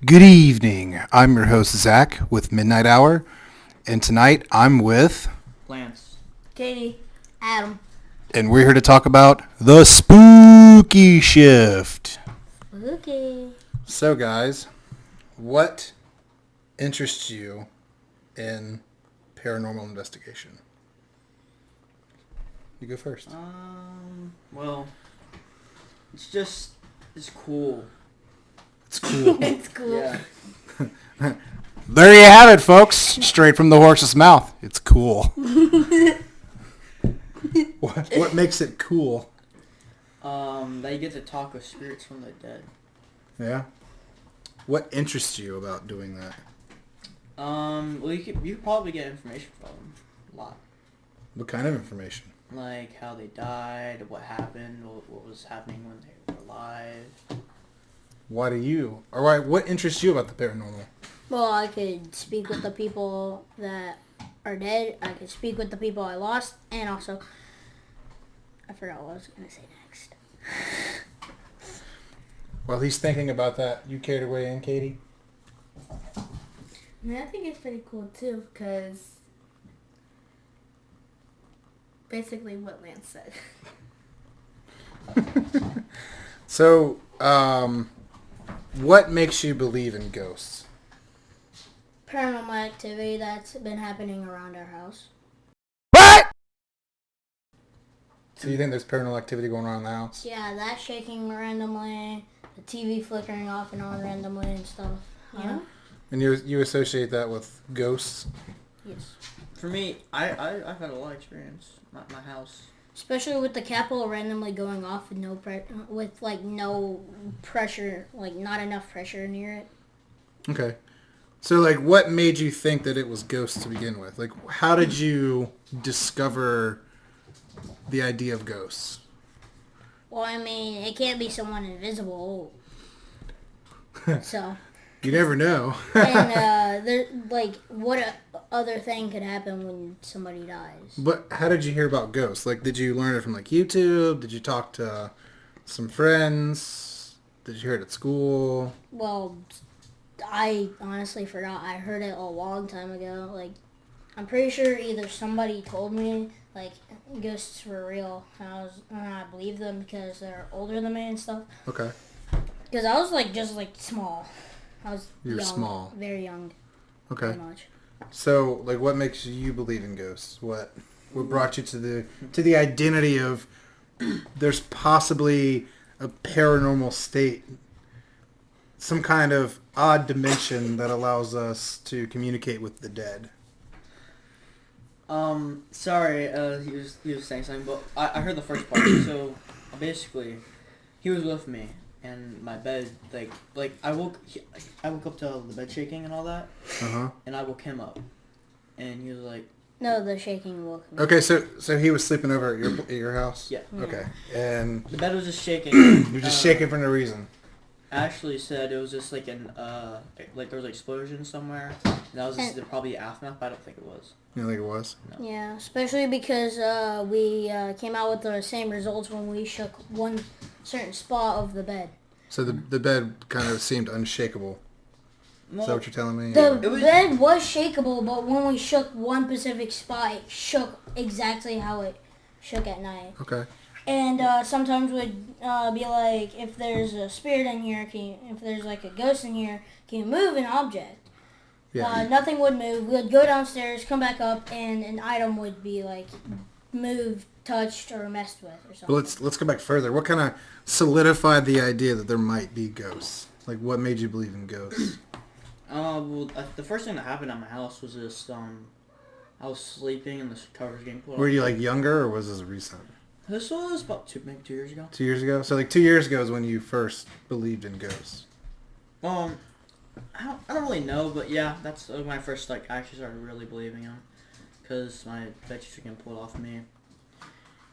Good evening. I'm your host, Zach, with MidKnight Hour, and tonight I'm with, Lance. Katie. Adam. and we're here to talk about the spooky shift. Spooky. So, guys, what interests you in paranormal investigation? You go first. Well, it's cool. It's cool. It's cool. Yeah. There you have it, folks. Straight from the horse's mouth. It's cool. What makes it cool? That you get to talk with spirits from the dead. Yeah. What interests you about doing that? Well, you could probably get information from them. A lot. What kind of information? Like how they died, what happened, what was happening when they were alive. What interests you about the paranormal? Well, I could speak with the people that are dead. I could speak with the people I lost. And also, I forgot what I was going to say next. While he's thinking about that, you care to weigh in, Katie? I mean, I think it's pretty cool too, because basically what Lance said. So, what makes you believe in ghosts? Paranormal activity that's been happening around our house. What? So you think there's paranormal activity going on in the house? Yeah, that shaking randomly, the TV flickering off and on randomly and stuff. Yeah. And you associate that with ghosts? Yes. For me, I've had a lot of experience. My house. Especially with the capital randomly going off with no pressure, like not enough pressure near it. Okay. So, like, what made you think that it was ghosts to begin with? Like, how did you discover the idea of ghosts? Well, I mean, it can't be someone invisible. So. You never know. And, what other thing could happen when somebody dies? But how did you hear about ghosts? Like, did you learn it from, like, YouTube? Did you talk to some friends? Did you hear it at school? Well, I honestly forgot. I heard it a long time ago. Like, I'm pretty sure either somebody told me, like, ghosts were real, and I believed them because they're older than me and stuff. Okay. Because I was, small. I was You're young, small. Very young. Okay. Pretty much. So, like, what makes you believe in ghosts? What brought you to the identity of there's possibly a paranormal state, some kind of odd dimension that allows us to communicate with the dead? Sorry, he was saying something, but I heard the first part. So, basically, he was with me, and my bed, I woke up to the bed shaking and all that, and I woke him up, and he was like, No, the shaking woke me. Okay, so he was sleeping over at your house? yeah. Okay, and The bed was just shaking. you're just shaking for no reason. Ashley said it was just like there was an explosion somewhere, and that was just probably aftermath, but I don't think it was. You don't think it was? No. Yeah, especially because we came out with the same results when we shook one certain spot of the bed. So the bed kind of seemed unshakable. Is that what you're telling me? The bed was shakeable, but when we shook one specific spot, it shook exactly how it shook at night. Okay. And sometimes we'd be like, if there's a spirit in here, if there's like a ghost in here, can you move an object? Yeah. Nothing would move. We'd go downstairs, come back up, and an item would be like moved, touched, or messed with, or something. But let's go back further. What kind of solidified the idea that there might be ghosts? Like, what made you believe in ghosts? The first thing that happened at my house was just I was sleeping and the covers getting pulled off. Were you like younger, or was this recent? This was about maybe 2 years ago. 2 years ago. So like 2 years ago is when you first believed in ghosts. I don't really know, but yeah, that's when I first actually started really believing them, because my bed sheets were getting pulled off me,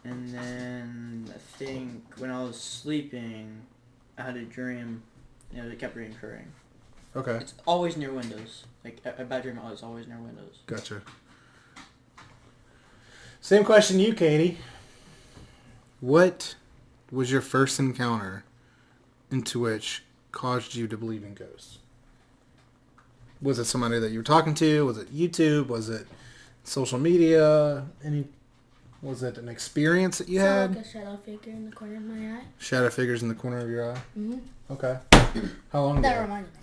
and then I think when I was sleeping, I had a dream. It kept reoccurring. Okay. It's always near windows. Like a bad dream is always near windows. Gotcha. Same question to you, Katie. What was your first encounter into which caused you to believe in ghosts? Was it somebody that you were talking to? Was it YouTube? Was it social media? Was it an experience that you had? Like a shadow figure in the corner of my eye. Shadow figures in the corner of your eye? Mm-hmm. Okay. How long ago? That reminds me.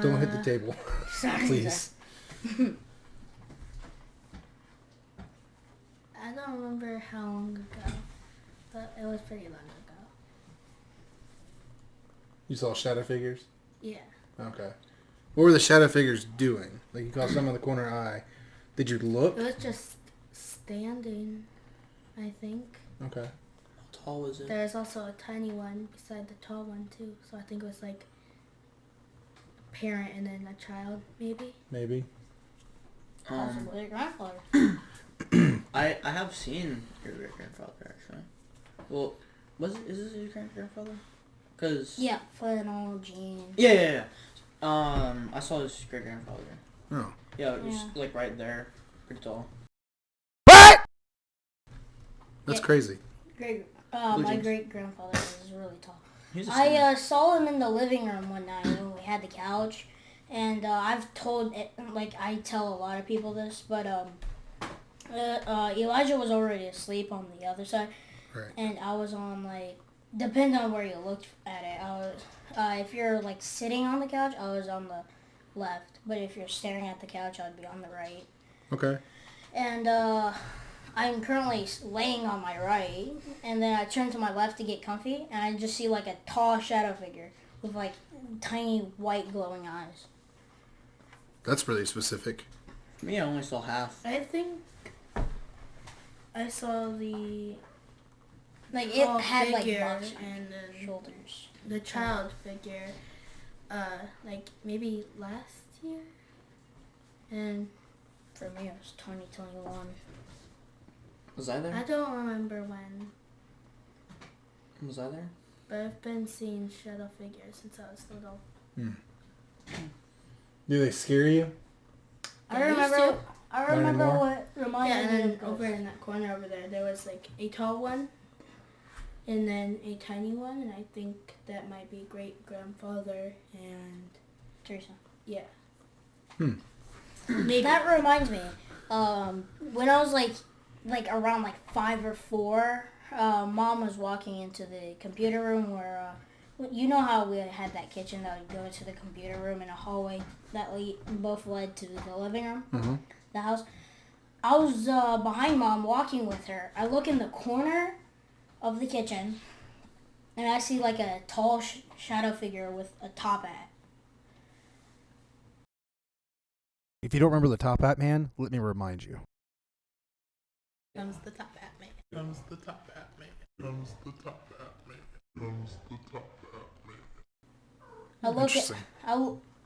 Don't hit the table. Sorry. Please. I don't remember how long ago, but it was pretty long ago. You saw shadow figures? Yeah. Okay. What were the shadow figures doing? Like you caught some in the corner eye. Did you look? It was just standing, I think. Okay. How tall was it? There's also a tiny one beside the tall one too. So I think it was like a parent and then a child, maybe. Maybe. Possibly your grandfather. I have seen your great grandfather actually. Well, is this your great grandfather? Cause Yeah, flannel jeans. yeah. I saw his great grandfather. Oh. Yeah, it was like right there, pretty tall. What? That's Yeah. crazy. My great grandfather was really tall. He's I saw him in the living room one night when we had the couch, and I've told it, like I tell a lot of people this, but Elijah was already asleep on the other side, Right. and I was on like, depending on where you looked at it, I was if you're like sitting on the couch, I was on the left, but if you're staring at the couch, I'd be on the right. Okay. And I'm currently laying on my right, and then I turn to my left to get comfy, and I just see like a tall shadow figure with like tiny white glowing eyes. That's really specific. Me, I only saw half. I think I saw the Like it tall had like figure box and then shoulders. the child figure, like maybe last year. And For me, it was 2021. Was I I there? don't remember when, Was I there? but I've been seeing shadow figures since I was little. Do they scare you? I They used remember. to. I Not remember anymore? what Yeah, reminded and me then of over ghosts. in that corner over there was like a tall one, and then a tiny one, and I think that might be great grandfather and Teresa. yeah. Maybe. That reminds me. When I was like around like 5 or 4, Mom was walking into the computer room where, you know how we had that kitchen that would go to the computer room and a hallway that both led to the living room, the house. I was behind Mom walking with her. I look in the corner of the kitchen, and I see like a tall shadow figure with a top hat. If you don't remember the Top Hat Man, let me remind you. Comes the top hat man. Comes the top hat man. Comes the top hat man. Comes the top hat man. Interesting.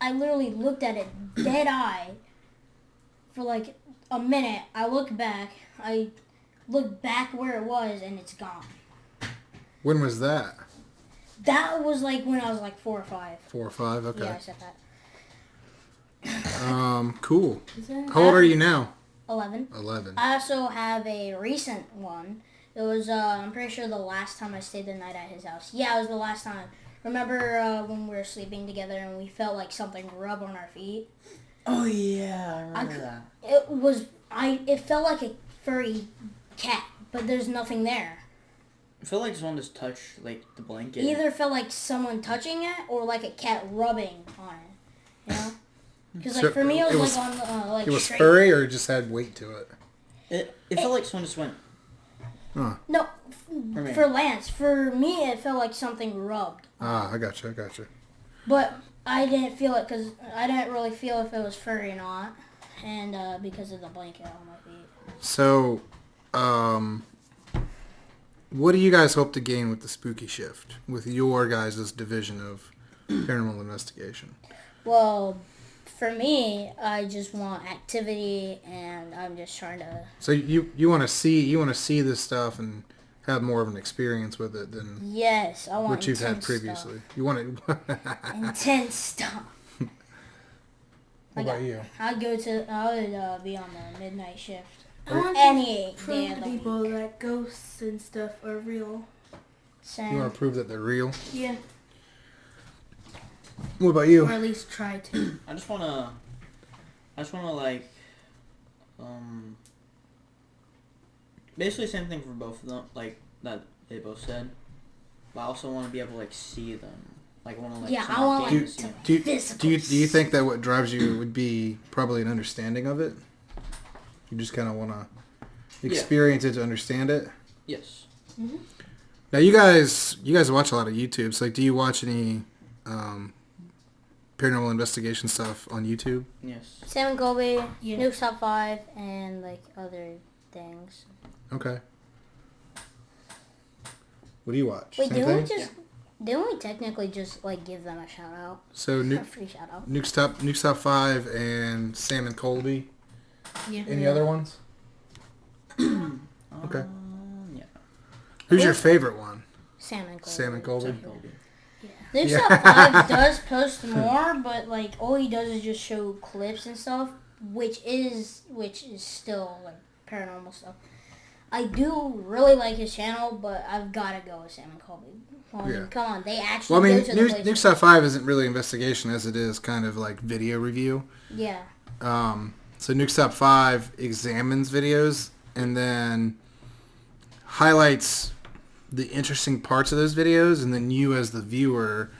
I literally looked at it dead eye for like a minute. I look back where it was, and it's gone. When was that? That was like when I was like 4 or 5. 4 or 5? Okay. Yeah, I said that. Cool. How old are you now? 11. 11. I also have a recent one. It was, I'm pretty sure the last time I stayed the night at his house. Yeah, it was the last time. Remember when we were sleeping together and we felt like something rub on our feet? Oh yeah, I remember that. It felt like a furry cat, but there's nothing there. I feel like someone just touched like the blanket. Either felt like someone touching it or like a cat rubbing on it, you know? Because like So for me, it was it like on like It was straight. furry or it just had weight to it? It felt like someone just went. Huh. No, me. for Lance. For me, it felt like something rubbed. I gotcha. But I didn't feel it because I didn't really feel if it was furry or not, and because of the blanket on my feet. So, what do you guys hope to gain with the Spooky Shift, with your guys' division of paranormal investigation? Well, for me, I just want activity, and I'm just trying to. So you want to see this stuff and have more of an experience with it than Yes, I want what you've had intense previously. stuff. You want to. Intense stuff. What about you? I would be on the midnight shift. I want Any to day prove of to the week. people that ghosts and stuff are real. Same. You want to prove that they're real? Yeah. What about you? Or at least try to. I just wanna I just want to like, basically same thing for both of them, like that they both said. But I also want to be able to like see them. Like I want to like. Yeah, I somehow want, gain like, to see them. Do you think that what drives you would be probably an understanding of it? You just kind of want to experience it to understand it. Yes. Mm-hmm. Now you guys watch a lot of YouTube. So like, do you watch any paranormal investigation stuff on YouTube? Yes. Sam and Colby, Yeah. Nuke's Top 5, and like other things. Okay. What do you watch? Wait, Same didn't thing? we just... Didn't we technically just like give them a shout out? So A free shout out. Nuke's Top 5 and Sam and Colby. Yeah. Any other ones? Okay. Yeah. Who's your favorite one? Sam and Colby. Sam and Colby. Sam Colby. Nuke's Yeah. Top 5 does post more, but like all he does is just show clips and stuff, which is still like paranormal stuff. I do really like his channel, but I've got to go with Sam and Colby. I mean, Yeah. come on, they actually Well, I mean, go to the places. Nuke's Top 5 isn't really investigation as it is kind of like video review. Yeah. So Nuke's Top 5 examines videos and then highlights the interesting parts of those videos, and then you as the viewer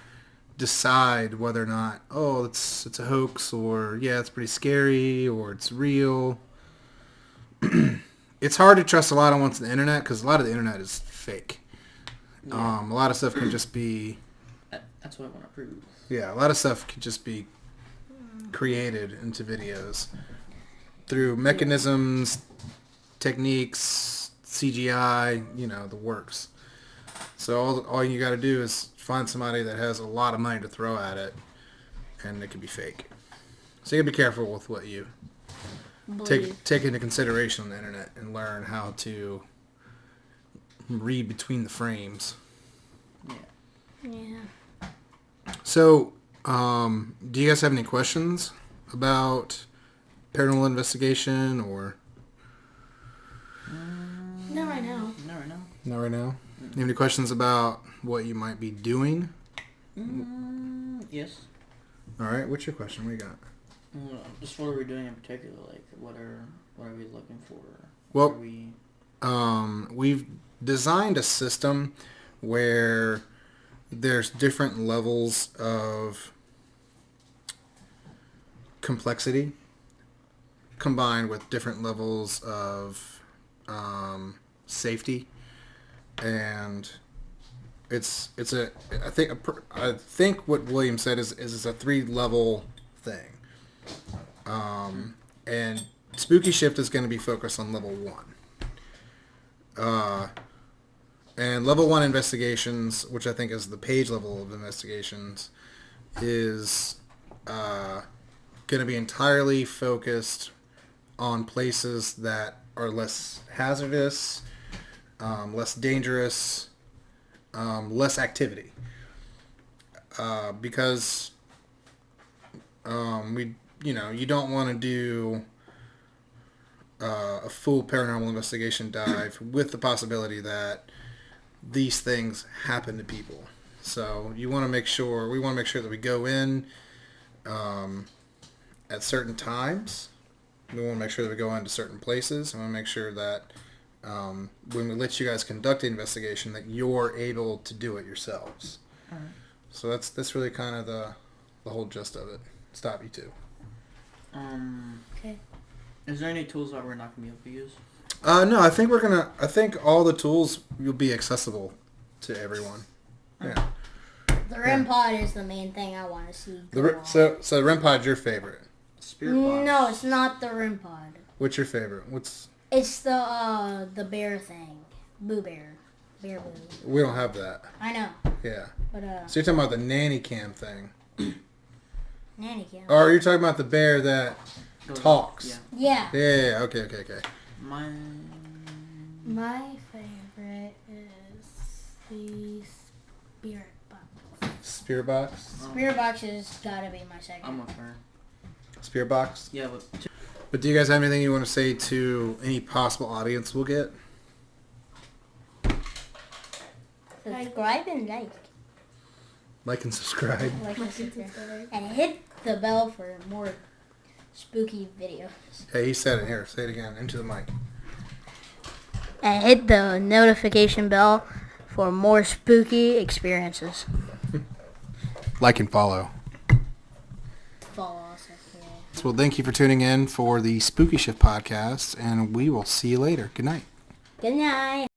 decide whether or not, oh, it's a hoax, or yeah, it's pretty scary, or it's real. It's hard to trust a lot on what's on the internet because a lot of the internet is fake. Yeah. A lot of stuff can just be... That's what I want to prove. Yeah, a lot of stuff can just be created into videos through mechanisms, techniques, CGI, the works. So all you got to do is find somebody that has a lot of money to throw at it, and it can be fake. So you got to be careful with what you take into consideration on the internet and learn how to read between the frames. Yeah. Yeah. So, do you guys have any questions about paranormal investigation or? Not right now. Not right now. Not right now. You have any questions about what you might be doing? Yes. All right. What's your question? What you got? Just what are we doing in particular? Like, what are we looking for? Well, Are we... we've designed a system where there's different levels of complexity combined with different levels of safety, and I think what William said is it's a 3-level thing. And Spooky Shift is going to be focused on level 1. And level 1 investigations, which I think is the page level of investigations, is going to be entirely focused on places that are less hazardous, less dangerous, less activity. Because you don't want to do a full paranormal investigation dive with the possibility that these things happen to people. So we want to make sure that we go in at certain times. We want to make sure that we go into certain places. We want to make sure that when we let you guys conduct the investigation, that you're able to do it yourselves. All right. So that's really kind of the whole gist of it. Stop you too. Okay. Is there any tools that we're not gonna be able to use? No, I think all the tools will be accessible to everyone. Yeah. The REM pod is the main thing I want to see. So the REM pod's your favorite. Spirit box. No, it's not the REM pod. What's your favorite? It's the bear thing. Boo Bear. Bear Boo. We don't have that. I know. Yeah. But So you're talking about the nanny cam thing. nanny cam. Or you're talking about the bear that talks. Yeah. Yeah. Yeah. Okay. My favorite is the spirit box. Spirit box. Spirit box has gotta be my second. I'm with her. Spirit box. Yeah, But do you guys have anything you want to say to any possible audience we'll get? Subscribe and like. Like and subscribe. Like and subscribe. And hit the bell for more spooky videos. Hey, he said it here. Say it again into the mic. And hit the notification bell for more spooky experiences. Like and follow. Follow us. Well, thank you for tuning in for the Spooky Shift podcast, and we will see you later. Good night. Good night.